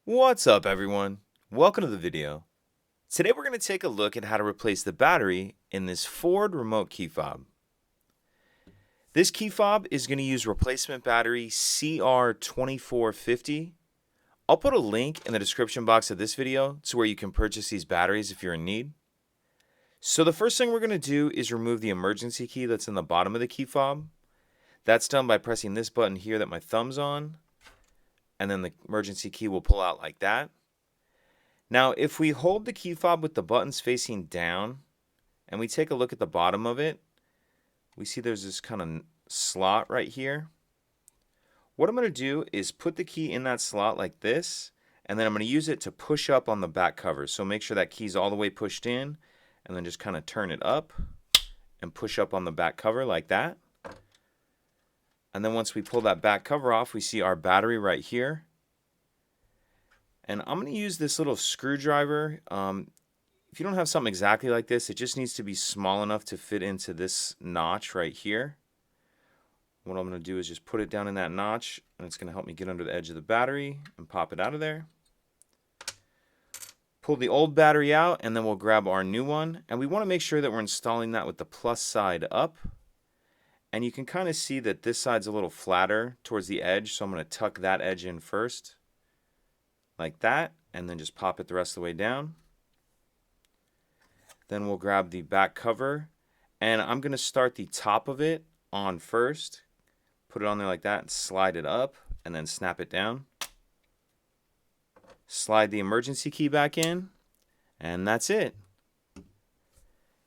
What's up, everyone? Welcome to the video. Today we're going to take a look at how to replace the battery in this Ford remote key fob. This key fob is going to use replacement battery CR2450. I'll put a link in the description box of this video to where you can purchase these batteries if you're in need. So the first thing we're going to do is remove the emergency key that's in the bottom of the key fob. That's done by pressing this button here that my thumb's on, and then the emergency key will pull out like that. Now, if we hold the key fob with the buttons facing down and we take a look at the bottom of it, we see there's this kind of slot right here. What I'm going to do is put the key in that slot like this, and then I'm going to use it to push up on the back cover. So make sure that key's all the way pushed in, and then just kind of turn it up and push up on the back cover like that. And then once we pull that back cover off, we see our battery right here. And I'm going to use this little screwdriver. If you don't have something exactly like this, it just needs to be small enough to fit into this notch right here. What I'm going to do is just put it down in that notch, and it's going to help me get under the edge of the battery and pop it out of there. Pull the old battery out, and then we'll grab our new one. And we want to make sure that we're installing that with the plus side up. And you can kind of see that this side's a little flatter towards the edge, so I'm going to tuck that edge in first, like that, and then just pop it the rest of the way down. Then we'll grab the back cover, and I'm going to start the top of it on first, put it on there like that, and slide it up, and then snap it down. Slide the emergency key back in, and that's it.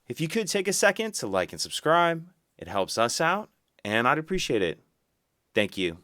If you could take a second to like and subscribe, it helps us out, and I'd appreciate it. Thank you.